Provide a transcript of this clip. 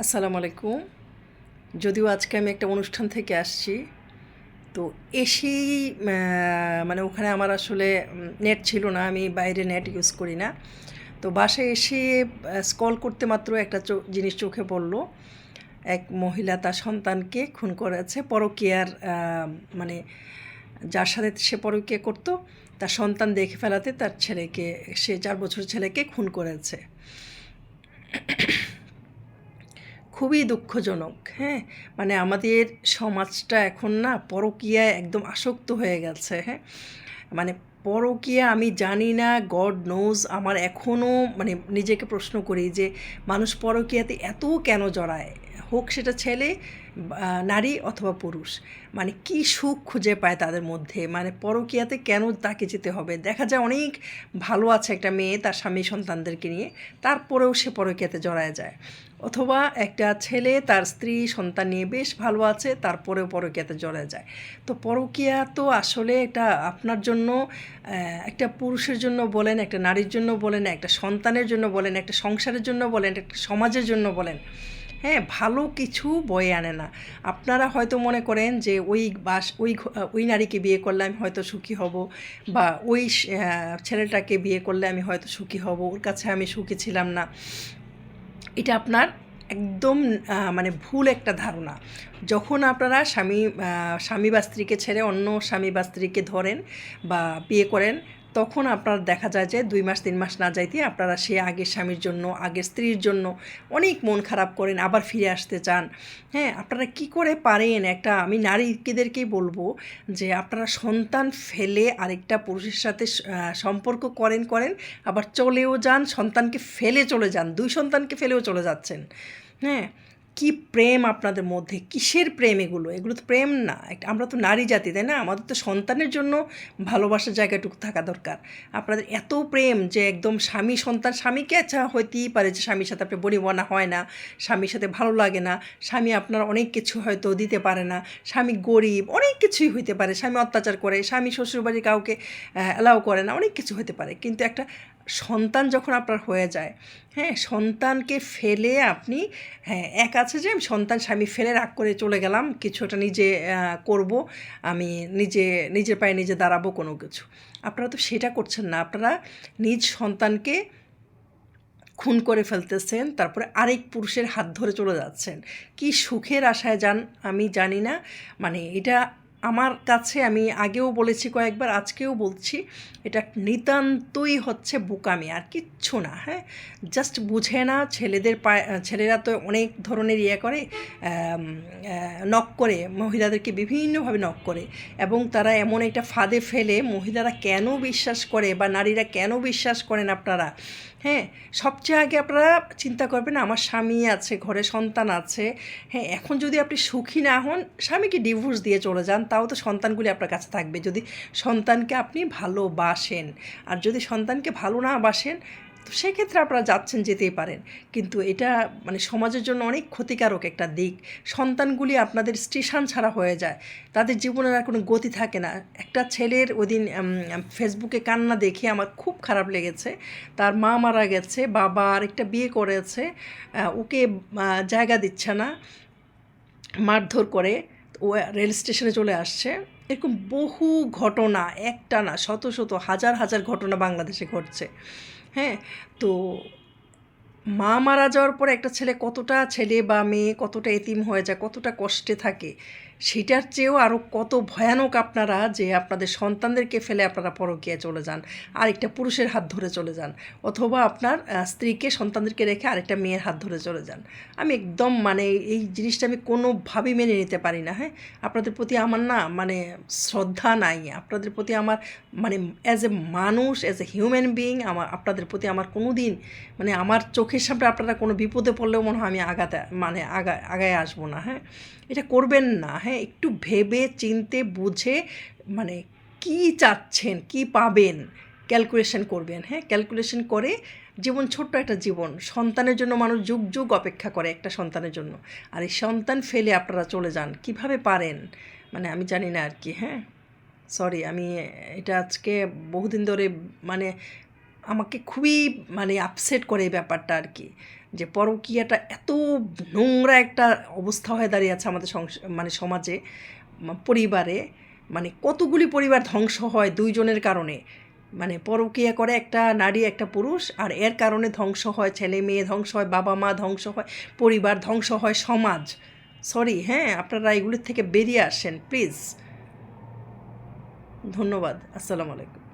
আসসালামু আলাইকুম। যদিও আজকে আমি একটা অনুষ্ঠান থেকে আসছি, তো এসেই মানে ওখানে আমার আসলে নেট ছিল না, আমি বাইরে নেট ইউজ করি না। তো বাসায় এসে স্ক্রল করতে মাত্র একটা জিনিস চোখে পড়ল। এক মহিলা তার সন্তানকে খুন করেছে পরকীয়ার মানে যার সাথে সে পরকীয়া করতো, তার সন্তান দেখে ফেলাতে তার ছেলেকে, সে 4 বছরের ছেলেকে খুন করেছে। খুবই দুঃখজনক, হ্যাঁ? মানে আমাদের সমাজটা এখন না পরকীয়ায় একদম আসক্ত হয়ে গেছে, হ্যাঁ? মানে পরকীয়া আমি জানি না, গড নোজ। আমার এখনও মানে নিজেকে প্রশ্ন করি যে মানুষ পরকীয়াতে এত কেন জড়ায়? হোক সেটা ছেলে, নারী অথবা পুরুষ। মানে কী সুখ খুঁজে পায় তাদের মধ্যে? মানে পরকীয়াতে কেন তাকে যেতে হবে? দেখা যায় অনেক ভালো আছে একটা মেয়ে তার স্বামী সন্তানদেরকে নিয়ে, তারপরেও সে পরকীয়াতে জড়ায় যায়। অথবা একটা ছেলে তার স্ত্রী সন্তান নিয়ে বেশ ভালো আছে, তারপরেও পরকীয়াতে জড়ায় যায়। তো পরকীয়া তো আসলে এটা আপনার জন্য, একটা পুরুষের জন্য বলেন, একটা নারীর জন্য বলেন, একটা সন্তানের জন্য বলেন, একটা সংসারের জন্য বলেন, একটা সমাজের জন্য বলেন, হ্যাঁ, ভালো কিছু বয়ে আনে না। আপনারা হয়তো মনে করেন যে ওই নারীকে বিয়ে করলে আমি হয়তো সুখী হব, বা ছেলেটাকে বিয়ে করলে আমি হয়তো সুখী হব, ওর কাছে আমি সুখী ছিলাম না। এটা আপনার একদম মানে ভুল একটা ধারণা। যখন আপনারা স্বামী বা স্ত্রীকে ছেড়ে অন্য স্বামী বা স্ত্রীকে ধরেন বা বিয়ে করেন, তখন আপনার দেখা যায় যে 2 মাস 3 মাস না যাইতেই আপনারা সে আগের স্বামীর জন্য, আগের স্ত্রীর জন্য অনেক মন খারাপ করেন, আবার ফিরে আসতে চান। হ্যাঁ, আপনারা কি করে পারেন? আমি নারীদেরকেই বলবো যে আপনারা সন্তান ফেলে আরেকটা পুরুষের সাথে সম্পর্ক করেন, আবার চলেও যান, সন্তানকে ফেলে চলে যান, 2 সন্তানকে ফেলেও চলে যাচ্ছেন। হ্যাঁ, কি প্রেম আপনাদের মধ্যে? কিসের প্রেম এগুলো? এগুলো তো প্রেম না। আমরা তো নারী জাতি, তাই না? আমাদের তো সন্তানের জন্য ভালোবাসার জায়গাটুকু থাকা দরকার। আপনাদের এত প্রেম যে একদম স্বামীকে, আচ্ছা হইতেই পারে যে স্বামীর সাথে আপনার বনিবনা হয় না, স্বামীর সাথে ভালো লাগে না, স্বামী আপনার অনেক কিছু হয়তো দিতে পারে না, স্বামী গরিব, অনেক কিছুই হইতে পারে, স্বামী অত্যাচার করে, স্বামী শ্বশুরবাড়ির কাউকে অ্যালাও করে না, অনেক কিছু হতে পারে। কিন্তু একটা সন্তান যখন আপনার হয়ে যায়, হ্যাঁ, সন্তানকে ফেলে আপনি, হ্যাঁ, এক আছে যে আমি স্বামী ফেলে রাগ করে চলে গেলাম, কিছু একটা নিজে করব, আমি নিজের পায়ে নিজে দাঁড়াবো কোনো কিছু। আপনারা তো সেটা করছেন না। আপনারা নিজ সন্তানকে খুন করে ফেলতেছেন, তারপরে আরেক পুরুষের হাত ধরে চলে যাচ্ছেন। কি সুখের আশায় যান আমি জানি না। মানে এটা আমার কাছে, আমি আগেও বলেছি কয়েকবার, আজকেও বলছি, এটা নিতান্তই হচ্ছে বোকামি, আর কিচ্ছু না। হ্যাঁ, জাস্ট বুঝে না। ছেলেরা তো অনেক ধরনের ইয়ে করে, নক করে, মহিলাদেরকে বিভিন্নভাবে নক করে, এবং তারা এমন একটা ফাঁদে ফেলে, মহিলারা কেন বিশ্বাস করে বা নারীরা কেন বিশ্বাস করেন আপনারা? হ্যাঁ, সবচেয়ে আগে আপনারা চিন্তা করবেন আমার স্বামী আছে, ঘরে সন্তান আছে। হ্যাঁ, এখন যদি আপনি সুখী না হন, স্বামীকে ডিভোর্স দিয়ে চলে যান, তাও তো সন্তানগুলি আপনার কাছে থাকবে, যদি সন্তানকে আপনি ভালোবাসেন। আর যদি সন্তানকে ভালো না বাসেন, তো সেক্ষেত্রে আপনারা যেতেই পারেন। কিন্তু এটা মানে সমাজের জন্য অনেক ক্ষতিকারক একটা দিক। সন্তানগুলি আপনাদের স্টেশন ছাড়া হয়ে যায়, তাদের জীবনের আর কোনো গতি থাকে না। একটা ছেলের ওইদিন ফেসবুকে কান্না দেখে আমার খুব খারাপ লেগেছে। তার মা মারা গেছে, বাবা আরেকটা বিয়ে করেছে, ওকে জায়গা দিচ্ছে না, মারধর করে, ও রেল স্টেশনে চলে আসছে। এরকম বহু ঘটনা, একটা না, শত শত হাজার হাজার ঘটনা বাংলাদেশে ঘটছে। হ্যাঁ, তো মা মারা যাওয়ার পর একটা ছেলে বা মেয়ে কতটা এতিম হয়ে যায়, কতটা কষ্টে থাকে, সেটার চেয়েও আরও কত ভয়ানক আপনারা, যে আপনাদের সন্তানদেরকে ফেলে আপনারা পরকীয়ায় চলে যান, আরেকটা পুরুষের হাত ধরে চলে যান, অথবা আপনার স্ত্রীকে সন্তানদেরকে রেখে আরেকটা মেয়ের হাত ধরে চলে যান। আমি একদম মানে এই জিনিসটা আমি কোনোভাবেই মেনে নিতে পারি না। হ্যাঁ, আপনাদের প্রতি আমার না মানে শ্রদ্ধা নাই, আপনাদের প্রতি আমার মানে অ্যাজ এ মানুষ, অ্যাজ এ হিউম্যান বিইং, আপনাদের প্রতি আমার কোনো দিন, মানে আমার চোখের সামনে আপনারা কোনো বিপদে পড়লেও মনে হয় আমি আগায় আসবো না। হ্যাঁ, এটা করবেন না। হ্যাঁ, একটু ভেবে চিন্তে বুঝে, মানে কী চাচ্ছেন, কী পাবেন, ক্যালকুলেশন করবেন। হ্যাঁ, ক্যালকুলেশন করে জীবন, ছোট্ট একটা জীবন, সন্তানের জন্য মানুষ যুগ যুগ অপেক্ষা করে একটা সন্তানের জন্য, আর এই সন্তান ফেলে আপনারা চলে যান, কিভাবে পারেন? মানে আমি জানি না আর কি। হ্যাঁ, সরি, আমি এটা আজকে বহুদিন ধরে, মানে আমাকে খুবই মানে আপসেট করে এই ব্যাপারটা আর কি, যে পরকীয়াটা এত নোংরা একটা অবস্থা হয়ে দাঁড়িয়ে আছে আমাদের মানে সমাজে, পরিবারে, মানে কতগুলি পরিবার ধ্বংস হয় দুইজনের কারণে। মানে পরকীয়া করে একটা নারী একটা পুরুষ, আর এর কারণে ধ্বংস হয় ছেলে মেয়ে, ধ্বংস হয় বাবা মা, ধ্বংস হয় পরিবার, ধ্বংস হয় সমাজ। সরি, হ্যাঁ, আপনারা এগুলির থেকে বেরিয়ে আসেন প্লিজ। ধন্যবাদ। আসসালামু আলাইকুম।